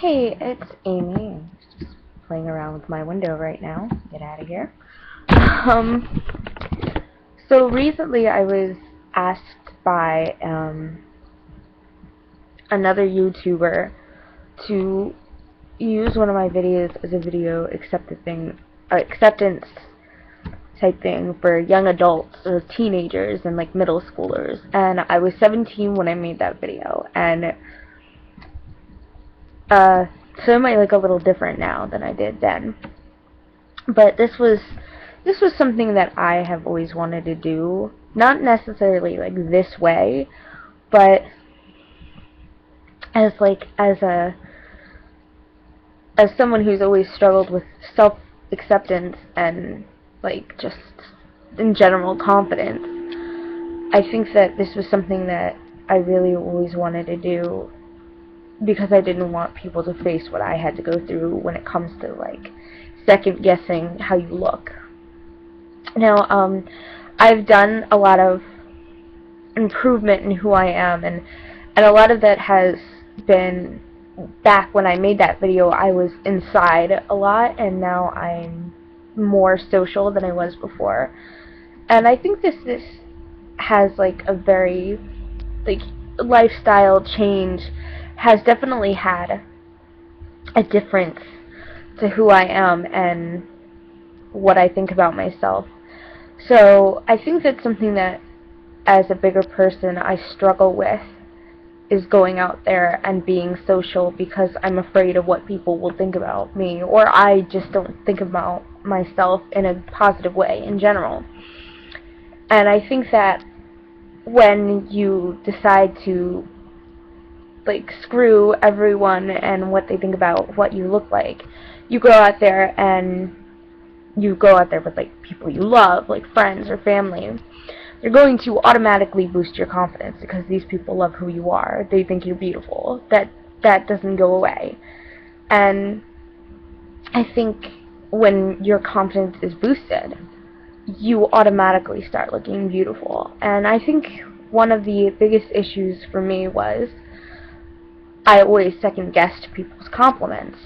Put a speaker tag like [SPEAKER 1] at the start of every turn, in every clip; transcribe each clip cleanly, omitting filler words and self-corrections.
[SPEAKER 1] Hey, it's Amy. I'm just playing around with my window right now. Get out of here. Um, so recently I was asked by another YouTuber to use one of my videos as a video acceptance type thing for young adults or teenagers and like middle schoolers. And I was 17 when I made that video, and so it might look a little different now than I did then. But this was something that I have always wanted to do. Not necessarily like this way, but as someone who's always struggled with self-acceptance and like just in general confidence. I think that this was something that I really always wanted to do because I didn't want people to face what I had to go through when it comes to like second guessing how you look. Now, I've done a lot of improvement in who I am, and a lot of that has been back when I made that video. I was inside a lot, and now I'm more social than I was before. And I think this has like a very like lifestyle change has definitely had a difference to who I am and what I think about myself. So I think that's something that as a bigger person I struggle with, is going out there and being social because I'm afraid of what people will think about me, or I just don't think about myself in a positive way in general. And I think that when you decide to like screw everyone and what they think about what you look like, you go out there with like people you love, like friends or family. You're going to automatically boost your confidence because these people love who you are. They think you're beautiful. That doesn't go away. And I think when your confidence is boosted, you automatically start looking beautiful. And I think one of the biggest issues for me was I always second guessed people's compliments.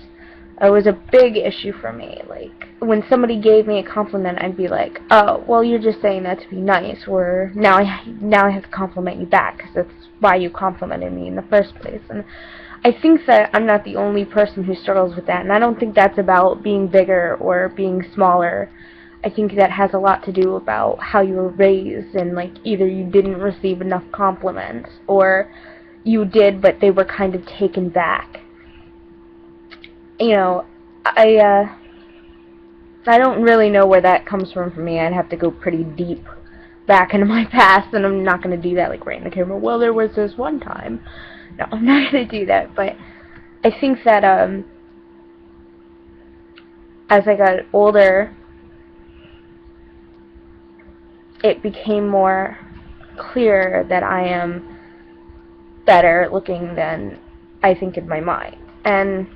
[SPEAKER 1] It was a big issue for me. Like, when somebody gave me a compliment, I'd be like, oh, well, you're just saying that to be nice, or now I have to compliment you back, because that's why you complimented me in the first place. And I think that I'm not the only person who struggles with that, and I don't think that's about being bigger or being smaller. I think that has a lot to do about how you were raised, and, like, either you didn't receive enough compliments, or you did, but they were kind of taken back. You know, I don't really know where that comes from for me. I'd have to go pretty deep back into my past, and I'm not going to do that like right in the camera. Well, there was this one time. No, I'm not going to do that, but I think that as I got older, it became more clear that I am better looking than I think in my mind. And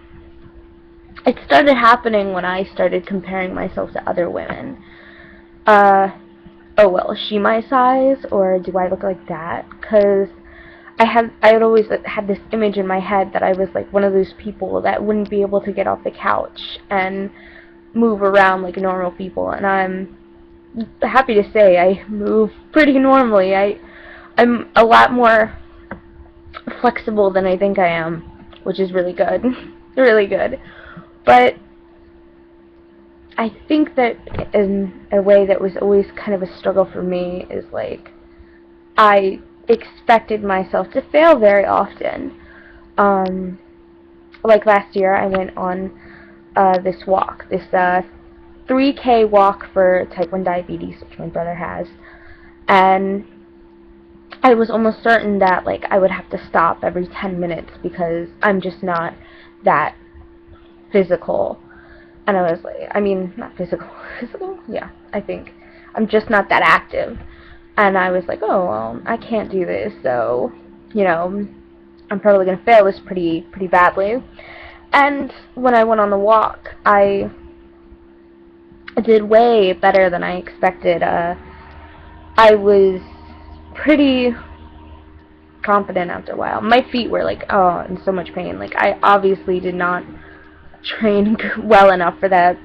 [SPEAKER 1] it started happening when I started comparing myself to other women. Oh, well, is she my size, or do I look like that? Because I had always had this image in my head that I was like one of those people that wouldn't be able to get off the couch and move around like normal people. And I'm happy to say I move pretty normally. I'm a lot more flexible than I think I am, which is really good. Really good. But I think that in a way that was always kind of a struggle for me is like I expected myself to fail very often. Like last year I went on this walk, this 3K walk for type 1 diabetes, which my brother has, and I was almost certain that like I would have to stop every 10 minutes because I'm just not that physical. And I was like, I mean, not physical, yeah, I think. I'm just not that active. And I was like, oh, well, I can't do this, so, you know, I'm probably going to fail this pretty badly. And when I went on the walk, I did way better than I expected. I was pretty confident after a while. My feet were like, oh, in so much pain. Like, I obviously did not train well enough for that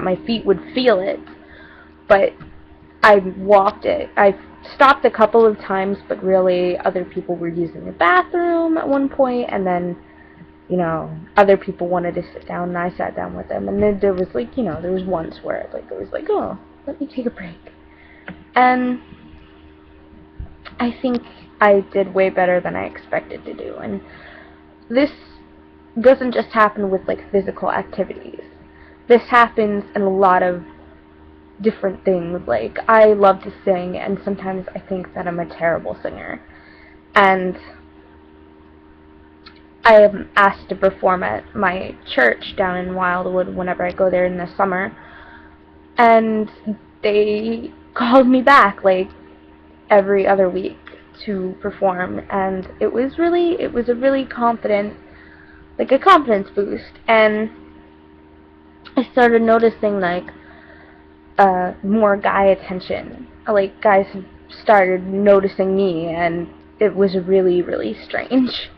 [SPEAKER 1] my feet would feel it. But I walked it. I stopped a couple of times, but really other people were using the bathroom at one point, and then, you know, other people wanted to sit down, and I sat down with them. And then there was, like, you know, there was once where, like, it was like, oh, let me take a break. And I think I did way better than I expected to do. And this doesn't just happen with, like, physical activities. This happens in a lot of different things. Like, I love to sing, and sometimes I think that I'm a terrible singer. And I am asked to perform at my church down in Wildwood whenever I go there in the summer. And they called me back, like, every other week to perform, and it was a really confidence boost. And I started noticing, like, more guy attention. Like, guys started noticing me, and it was really, really strange.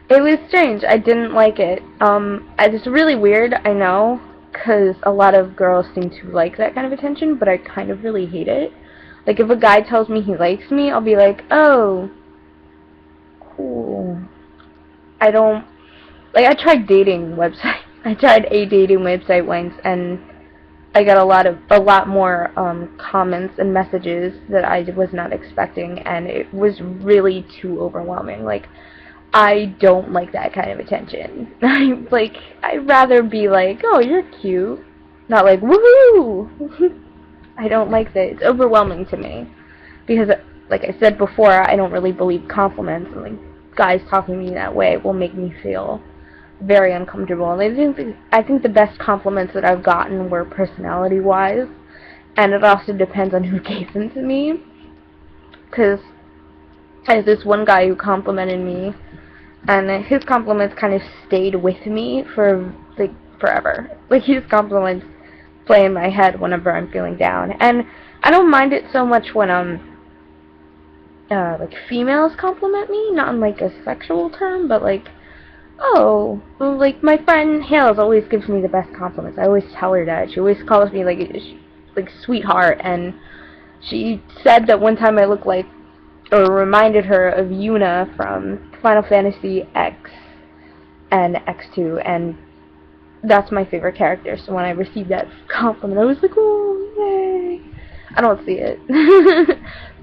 [SPEAKER 1] It was strange. I didn't like it. It's really weird, I know, because a lot of girls seem to like that kind of attention, but I kind of really hate it. Like, if a guy tells me he likes me, I'll be like, oh, cool. I don't, like, I tried dating websites. I tried a dating website once, and I got a lot more comments and messages that I was not expecting, and it was really too overwhelming. Like, I don't like that kind of attention. I'd rather be like, oh, you're cute, not like, woohoo! I don't like that. It's overwhelming to me, because, like I said before, I don't really believe compliments, and, like, guys talking to me that way will make me feel very uncomfortable. And I think the best compliments that I've gotten were personality-wise, and it also depends on who gave them to me, because there's this one guy who complimented me, and his compliments kind of stayed with me for, like, forever. Like, his compliments play in my head whenever I'm feeling down, and I don't mind it so much when like, females compliment me, not in, like, a sexual term, but, like, oh, well, like, my friend Hales always gives me the best compliments. I always tell her that. She always calls me, like sweetheart, and she said that one time I looked like, or reminded her of Yuna from Final Fantasy X and X2, and that's my favorite character. So when I received that compliment, I was like, oh, yay. I don't see it.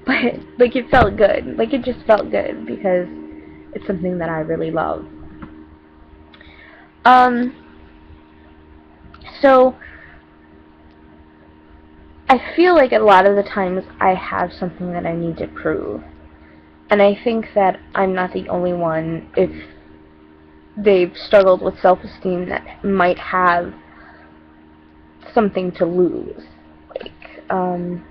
[SPEAKER 1] But, like, it felt good. Like, it just felt good, because it's something that I really love. So I feel like a lot of the times I have something that I need to prove. And I think that I'm not the only one if they've struggled with self-esteem that might have something to lose. Like, when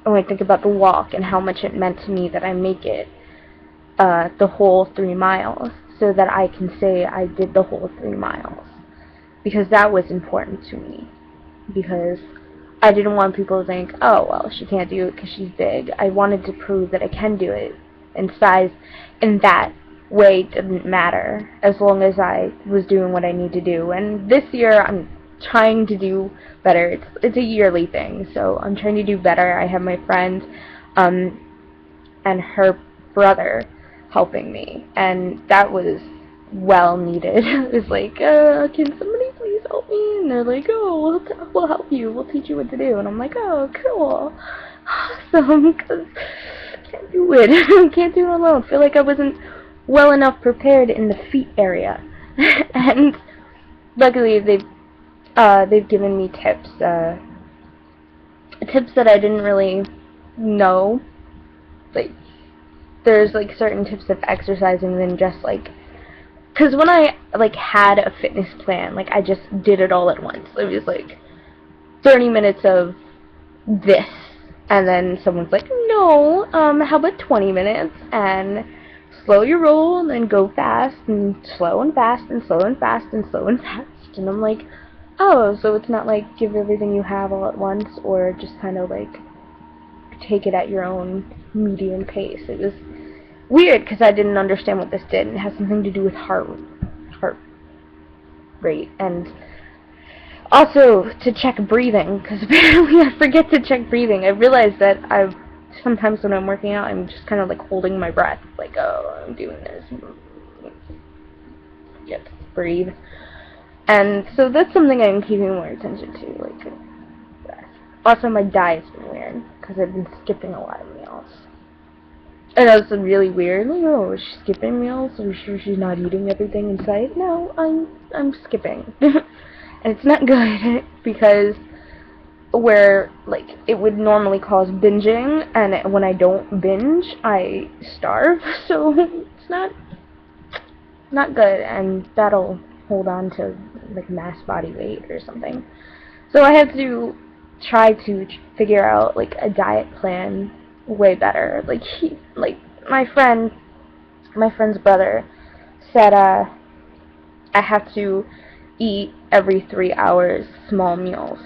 [SPEAKER 1] I think about the walk and how much it meant to me that I make it the whole 3 miles, so that I can say I did the whole 3 miles. Because that was important to me. Because I didn't want people to think, oh, well, she can't do it because she's big. I wanted to prove that I can do it. And size in that way didn't matter, as long as I was doing what I need to do. And this year, I'm trying to do better. It's a yearly thing, so I'm trying to do better. I have my friend and her brother helping me, and that was well needed. It was like, can somebody please help me? And they're like, oh, we'll help you. We'll teach you what to do. And I'm like, oh, cool. Awesome, because I can't do it. I can't do it alone. I feel like I wasn't well enough prepared in the feet area. And luckily, they've given me tips. Tips that I didn't really know. Like, there's, like, certain tips of exercising than just, like, because when I, like, had a fitness plan, like, I just did it all at once. It was, like, 30 minutes of this, and then someone's like, no, how about 20 minutes, and slow your roll, and then go fast, and slow and fast, and slow and fast, and slow and fast, and I'm like, oh, so it's not, like, give everything you have all at once, or just kind of, like, take it at your own medium pace. It was weird because I didn't understand what this did, and it has something to do with heart rate, and also to check breathing, because apparently I forget to check breathing. I realized that sometimes when I'm working out, I'm just kind of like holding my breath, like, oh, I'm doing this. Yep, breathe. And so that's something I'm keeping more attention to, like breath. Also, my diet's been weird, because I've been skipping a lot of meals. And that's really weird. Like, oh, is she skipping meals? Are you sure she's not eating everything in sight? No, I'm skipping. And it's not good, because where, like, it would normally cause binging, and when I don't binge, I starve, so it's not good, and that'll hold on to, like, mass body weight or something. So I had to try to figure out, like, a diet plan way better. Like, my friend's brother said, I have to eat every 3 hours small meals,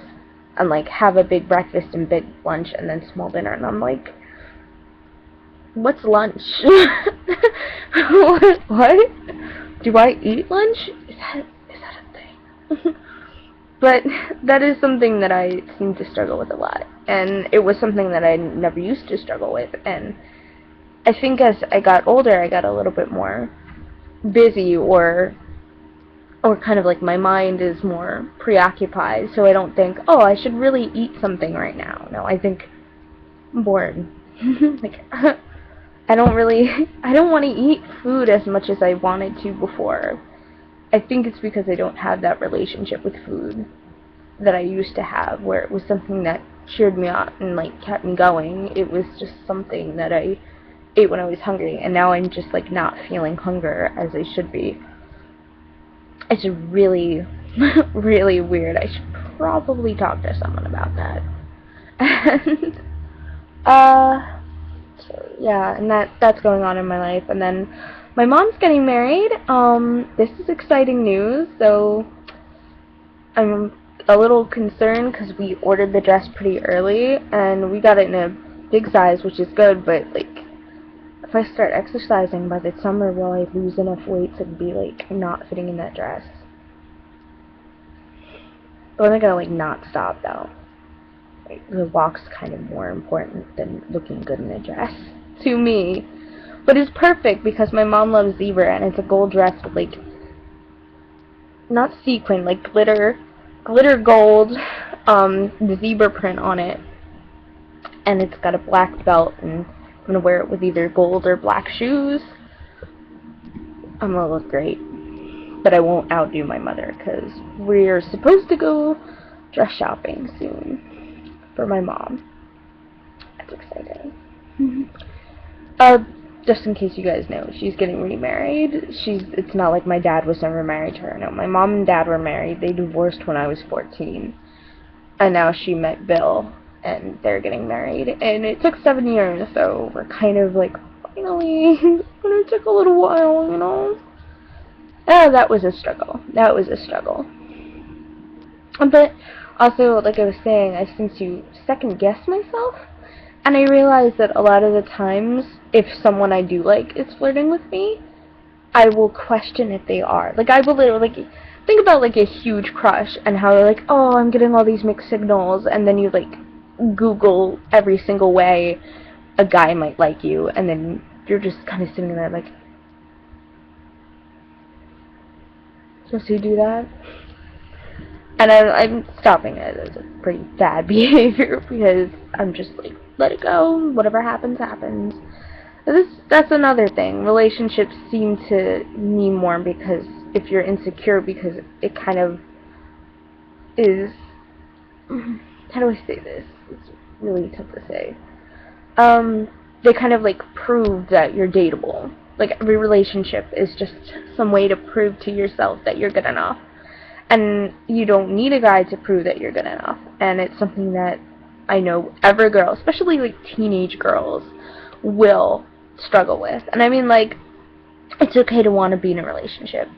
[SPEAKER 1] and, like, have a big breakfast and big lunch and then small dinner. And I'm like, what's lunch? What? Do I eat lunch? Is that a thing? But that is something that I seem to struggle with a lot. And it was something that I never used to struggle with. And I think as I got older, I got a little bit more busy, or kind of like my mind is more preoccupied, so I don't think, oh, I should really eat something right now. No, I think I'm bored. Like, I don't want to eat food as much as I wanted to before. I think it's because I don't have that relationship with food that I used to have, where it was something that cheered me up and, like, kept me going. It was just something that I ate when I was hungry, and now I'm just, like, not feeling hunger as I should be. It's really, really weird. I should probably talk to someone about that. And, so, yeah, and that's going on in my life. And then my mom's getting married. This is exciting news, so I'm a little concerned because we ordered the dress pretty early, and we got it in a big size, which is good, but, like, if I start exercising by the summer, will I lose enough weight to be, like, not fitting in that dress? I'm not gonna, like, not stop, though. Like, the walk's kind of more important than looking good in a dress, to me. But it's perfect because my mom loves zebra, and it's a gold dress with, like, not sequin, like glitter gold, the zebra print on it. And it's got a black belt, and I'm gonna wear it with either gold or black shoes. I'm gonna look great. But I won't outdo my mother, because we're supposed to go dress shopping soon for my mom. That's exciting. Just in case you guys know, she's getting remarried. It's not like my dad was never married to her. No, my mom and dad were married. They divorced when I was 14. And now she met Bill, and they're getting married. And it took 7 years, so we're kind of like, finally, but it took a little while, you know? Oh, that was a struggle. But also, like I was saying, I seem to second guess myself, and I realize that a lot of the times, if someone I do like is flirting with me, I will question if they are. Like, I will literally, like, think about, like, a huge crush, and how they're like, oh, I'm getting all these mixed signals, and then you, like, Google every single way a guy might like you, and then you're just kind of sitting there like, does he do that? And I'm stopping it as a pretty bad behavior, because I'm just like, let it go, whatever happens, happens. That's another thing. Relationships seem to me more because if you're insecure, because it kind of is, how do I say this? It's really tough to say. They kind of, like, prove that you're dateable. Like, every relationship is just some way to prove to yourself that you're good enough. And you don't need a guy to prove that you're good enough. And it's something that I know every girl, especially, like, teenage girls, will struggle with. And I mean, like, it's okay to want to be in a relationship.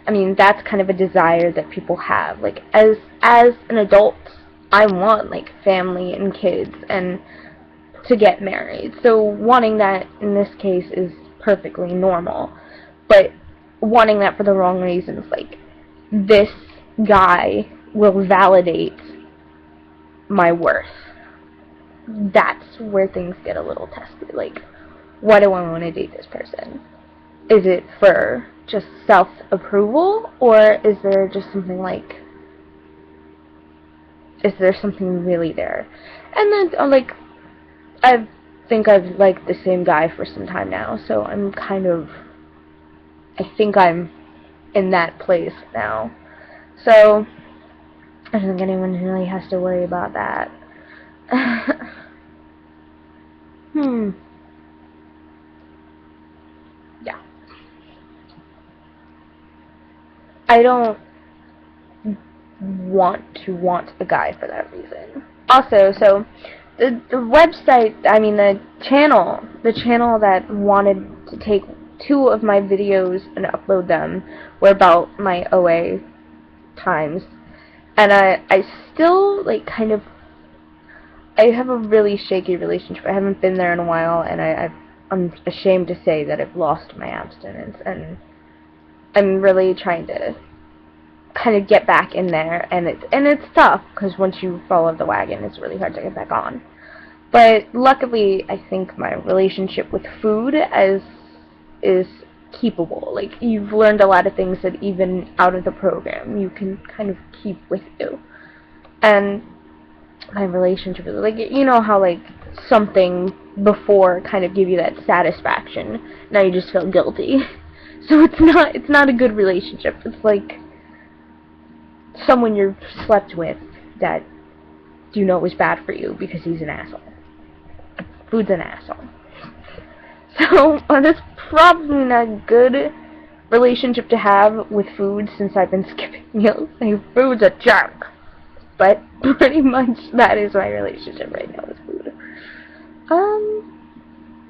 [SPEAKER 1] I mean, that's kind of a desire that people have. Like, as an adult, I want, like, family and kids, and to get married. So wanting that in this case is perfectly normal. But wanting that for the wrong reasons, like this guy will validate my worth. That's where things get a little testy. Like, why do I want to date this person? Is it for just self-approval, or is there just something like, is there something really there? And then, I think I've liked the same guy for some time now, so I think I'm in that place now. So, I don't think anyone really has to worry about that. Yeah. I don't want a guy for that reason. Also, so the website, I mean the channel that wanted to take 2 of my videos and upload them were about my OA times, and I still I have a really shaky relationship. I haven't been there in a while, and I'm ashamed to say that I've lost my abstinence, and I'm really trying to kind of get back in there, and it's tough because once you fall off the wagon, it's really hard to get back on. But luckily, I think my relationship with food is keepable. Like, you've learned a lot of things that even out of the program you can kind of keep with you. And my relationship with, like, you know how like something before kind of give you that satisfaction, now you just feel guilty. So it's not a good relationship. It's like someone you've slept with that you know is bad for you because he's an asshole. Food's an asshole. So that's probably not a good relationship to have with food since I've been skipping meals. Like, food's a jerk. But pretty much that is my relationship right now with food.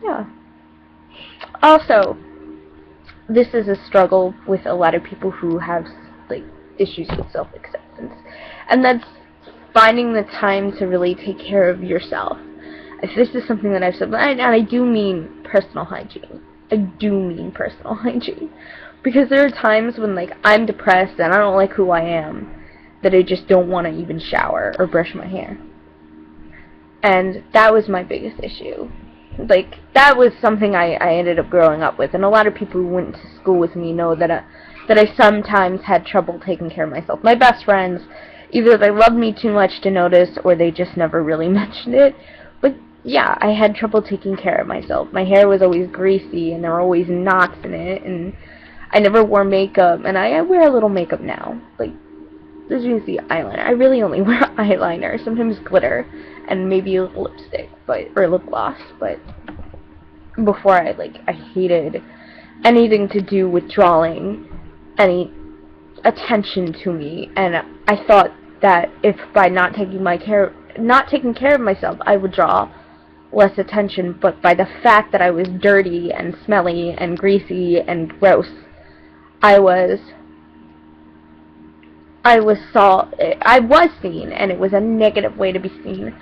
[SPEAKER 1] Yeah. Also, this is a struggle with a lot of people who have, like, issues with self-acceptance. And that's finding the time to really take care of yourself. If this is something that I've said, and I do mean personal hygiene. I do mean personal hygiene. Because there are times when, like, I'm depressed and I don't like who I am, that I just don't want to even shower or brush my hair. And that was my biggest issue. Like, that was something I ended up growing up with, and a lot of people who went to school with me know that I sometimes had trouble taking care of myself. My best friends, either they loved me too much to notice, or they just never really mentioned it. But yeah, I had trouble taking care of myself. My hair was always greasy, and there were always knots in it, and I never wore makeup, and I wear a little makeup now. Like, as you can see, eyeliner. I really only wear eyeliner, sometimes glitter, and maybe a lipstick, or lip gloss, but before I hated anything to do with drawing any attention to me, and I thought that if by not taking care of myself, I would draw less attention, but by the fact that I was dirty and smelly and greasy and gross, I was seen, and it was a negative way to be seen.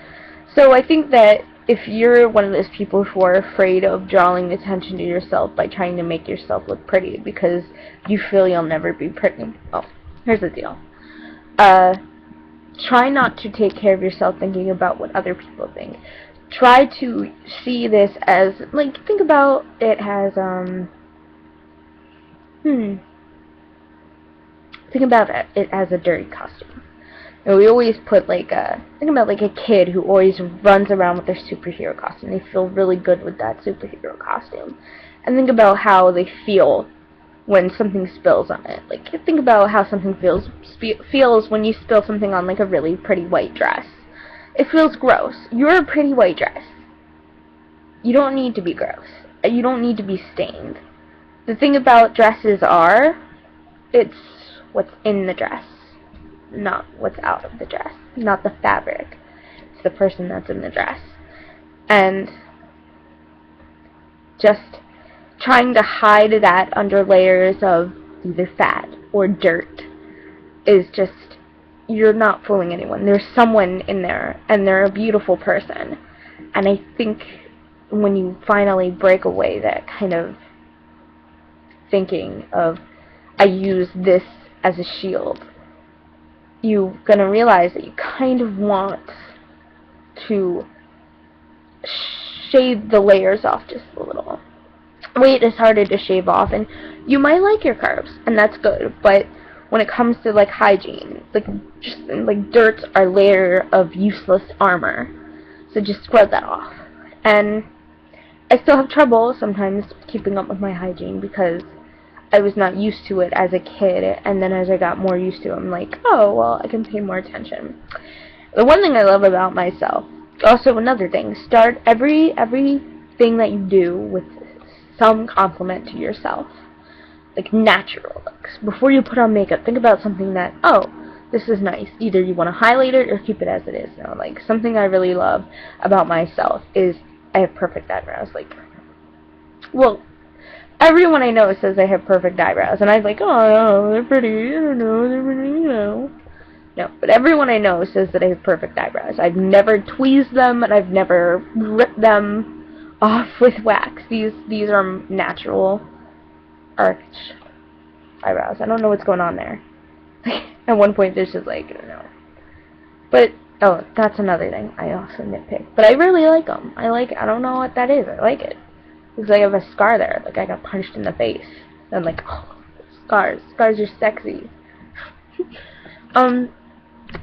[SPEAKER 1] So I think that if you're one of those people who are afraid of drawing attention to yourself by trying to make yourself look pretty because you feel you'll never be pretty, well, here's the deal. Try not to take care of yourself thinking about what other people think. Try to see this as, like, think about it as, think about it as a dirty costume. And we always put, think about, like, a kid who always runs around with their superhero costume. They feel really good with that superhero costume. And think about how they feel when something spills on it. Like, think about how something feels when you spill something on, like, a really pretty white dress. It feels gross. You're a pretty white dress. You don't need to be gross. You don't need to be stained. The thing about dresses it's what's in the dress, not what's out of the dress, not the fabric. It's the person that's in the dress. And just trying to hide that under layers of either fat or dirt is you're not fooling anyone. There's someone in there, and they're a beautiful person. And I think when you finally break away that kind of thinking of, I use this as a shield, you're going to realize that you kind of want to shave the layers off just a little. Weight is harder to shave off, and you might like your carbs, and that's good, but when it comes to, like, hygiene, dirt's our layer of useless armor, so just scrub that off. And I still have trouble sometimes keeping up with my hygiene because I was not used to it as a kid, and then as I got more used to it, I'm like, oh, well, I can pay more attention. The one thing I love about myself, also another thing, start everything that you do with some compliment to yourself. Like natural looks. Before you put on makeup, think about something that, oh, this is nice. Either you want to highlight it or keep it as it is. You know, like, something I really love about myself is I have perfect eyebrows. Like, well, everyone I know says I have perfect eyebrows, and I'm like, oh, they're pretty, I don't know, they're pretty, you know. No, but everyone I know says that I have perfect eyebrows. I've never tweezed them, and I've never ripped them off with wax. These are natural arch eyebrows. I don't know what's going on there. At one point, there's just like, I don't know. But, oh, that's another thing. I also nitpick. But I really like them. I don't know what that is. I like it. Because I have a scar there. Like, I got punched in the face. And I'm like, oh, scars. Scars are sexy.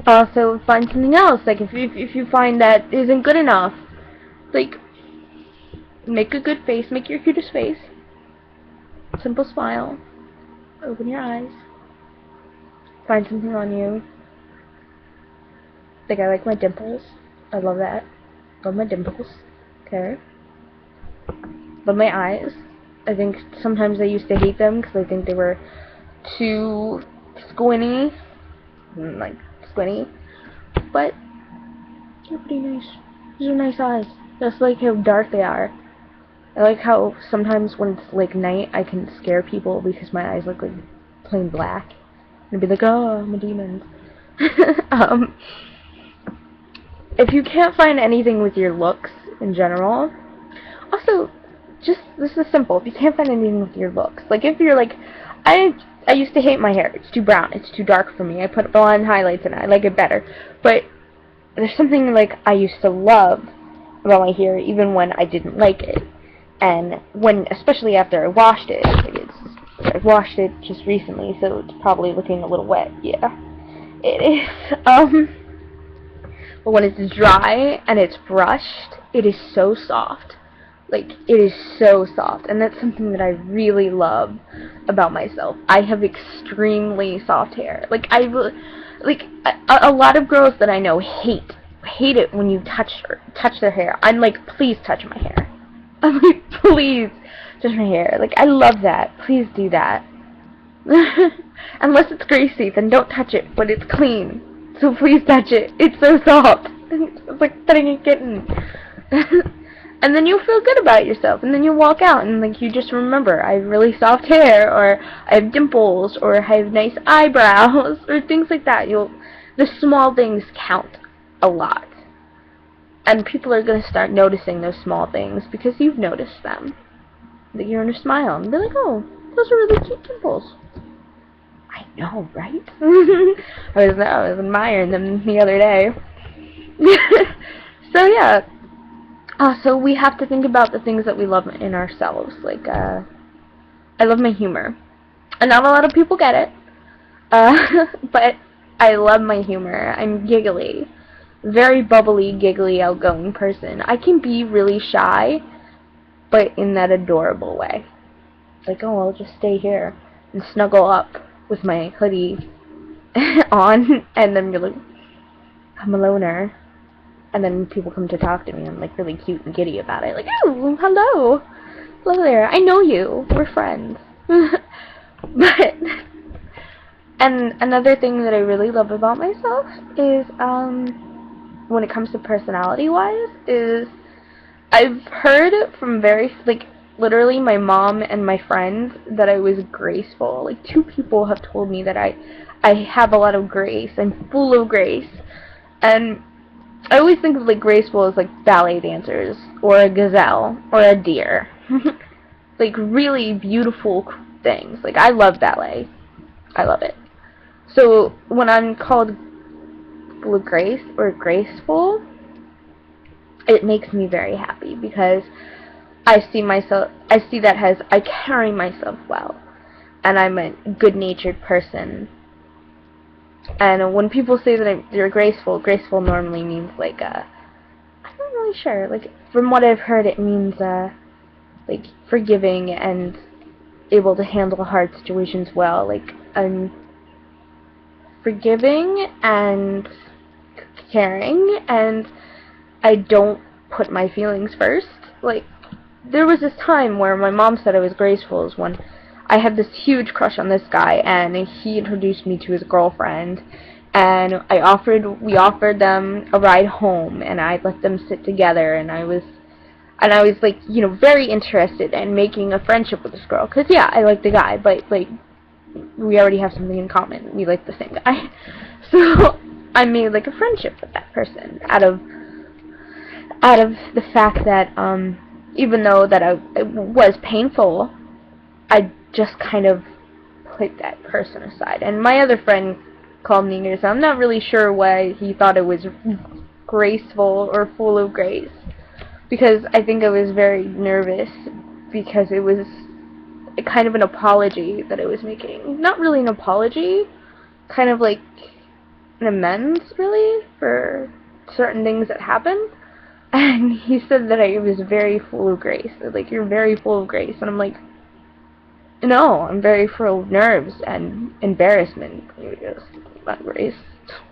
[SPEAKER 1] Also, find something else. Like, if you find that isn't good enough, like, make a good face. Make your cutest face. Simple smile. Open your eyes. Find something on you. Like, I like my dimples. I love that. Love my dimples. Okay. Love my eyes. I think sometimes I used to hate them because I think they were too squinty. Like, squinty. But they're pretty nice. These are nice eyes. Just like how dark they are. I like how sometimes when it's like night, I can scare people because my eyes look like plain black. And be like, oh, I'm a demon. If you can't find anything with your looks in general, also, just, this is simple, if you can't find anything with your looks, like if you're like, I used to hate my hair, it's too brown, it's too dark for me, I put blonde highlights in it, I like it better, but there's something like I used to love about my hair, even when I didn't like it, and when, especially after I washed it, I washed it just recently, so it's probably looking a little wet, yeah, it is, but when it's dry and it's brushed, it is so soft. Like, it is so soft. And that's something that I really love about myself. I have extremely soft hair. Like, a lot of girls that I know hate it when you touch their hair. I'm like, please touch my hair. I'm like, please touch my hair. Like, I love that. Please do that. Unless it's greasy, then don't touch it, but it's clean. So please touch it. It's so soft. It's like petting a kitten. And then you'll feel good about yourself. And then you walk out and like you just remember, I have really soft hair, or I have dimples, or I have nice eyebrows, or things like that. The small things count a lot. And people are going to start noticing those small things because you've noticed them. Like, you're going to smile and be like, oh, those are really cute dimples. I know, right? I was admiring them the other day. So yeah. So we have to think about the things that we love in ourselves. Like, I love my humor. And not a lot of people get it. But I love my humor. I'm giggly. Very bubbly, giggly, outgoing person. I can be really shy, but in that adorable way. It's like, oh, I'll just stay here and snuggle up with my hoodie on, and then you're like, I'm a loner. And then people come to talk to me, I'm like really cute and giddy about it. Like, oh, hello. Hello there. I know you. We're friends. But, and another thing that I really love about myself is, when it comes to personality-wise, is I've heard from literally my mom and my friends that I was graceful. Like, 2 people have told me that I have a lot of grace. I'm full of grace. And I always think of like graceful as like ballet dancers or a gazelle or a deer. Like really beautiful things. Like I love ballet. I love it. So when I'm called full of grace or graceful, it makes me very happy because I see that as I carry myself well, and I'm a good-natured person. And when people say that they're graceful, graceful normally means like I'm not really sure. Like from what I've heard, it means like forgiving and able to handle hard situations well. Like I'm forgiving and caring, and I don't put my feelings first. Like there was this time where my mom said I was graceful is when I had this huge crush on this guy, and he introduced me to his girlfriend, and we offered them a ride home, and I let them sit together, and I was like, you know, very interested in making a friendship with this girl, cause yeah, I like the guy, but like we already have something in common. We like the same guy, so I made like a friendship with that person out of the fact that even though that it was painful, I just kind of put that person aside. And my other friend called me near, so I'm not really sure why he thought it was graceful or full of grace, because I think I was very nervous because it was kind of an apology that I was making. Not really an apology, kind of like an amends, really, for certain things that happened. And he said that I was very full of grace. Like, you're very full of grace. And I'm like, no, I'm very full of nerves and embarrassment. It's not grace.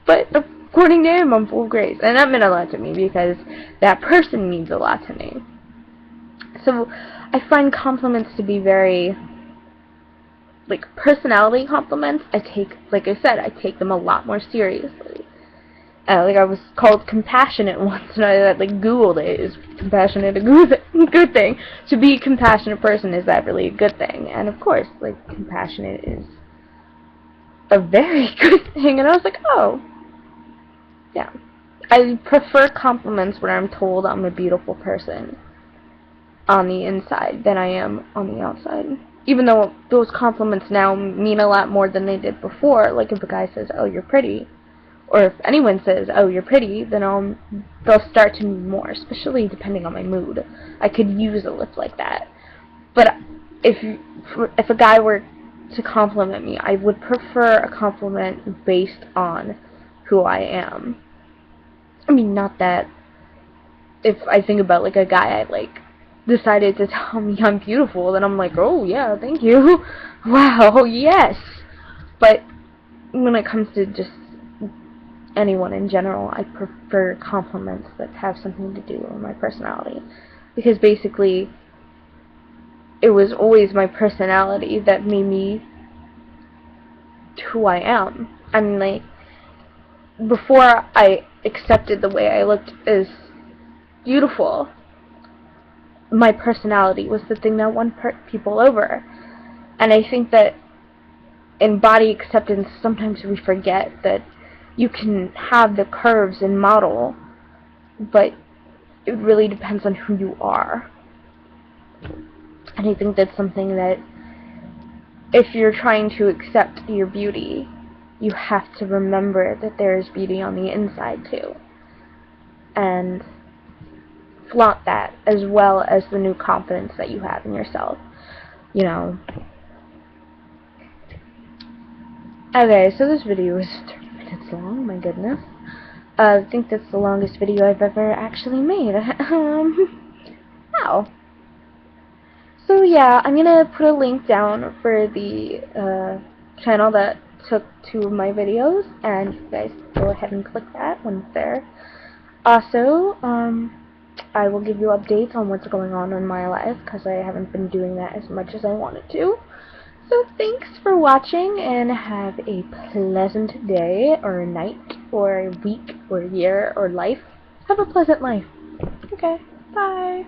[SPEAKER 1] But according to him, I'm full of grace. And that meant a lot to me because that person means a lot to me. So I find compliments to be very, like, personality compliments, like I said, I take them a lot more seriously. Like I was called compassionate once, and I like Googled it. Is compassionate a good thing? To be a compassionate person, is that really a good thing? And of course, like compassionate is a very good thing. And I was like, oh, yeah. I prefer compliments when I'm told I'm a beautiful person on the inside than I am on the outside. Even though those compliments now mean a lot more than they did before. Like if a guy says, "Oh, you're pretty," or if anyone says, "Oh, you're pretty," then they'll start to mean more, especially depending on my mood. I could use a lift like that. But if a guy were to compliment me, I would prefer a compliment based on who I am. I mean, not that if I think about like a guy I like decided to tell me I'm beautiful, then I'm like, oh yeah, thank you. Wow, yes. But when it comes to just anyone in general, I prefer compliments that have something to do with my personality. Because basically, it was always my personality that made me who I am. I mean, like, before I accepted the way I looked as beautiful, my personality was the thing that won people over. And I think that in body acceptance, sometimes we forget that you can have the curves and model, but it really depends on who you are. And I think that's something that if you're trying to accept your beauty, you have to remember that there is beauty on the inside too. And flaunt that as well as the new confidence that you have in yourself. You know. Okay, so this video is 30 minutes long, my goodness. I think that's the longest video I've ever actually made. Wow. So yeah, I'm gonna put a link down for the channel that took 2 of my videos, and you guys go ahead and click that when it's there. Also, I will give you updates on what's going on in my life, because I haven't been doing that as much as I wanted to. So thanks for watching, and have a pleasant day, or night, or week, or year, or life. Have a pleasant life. Okay, bye.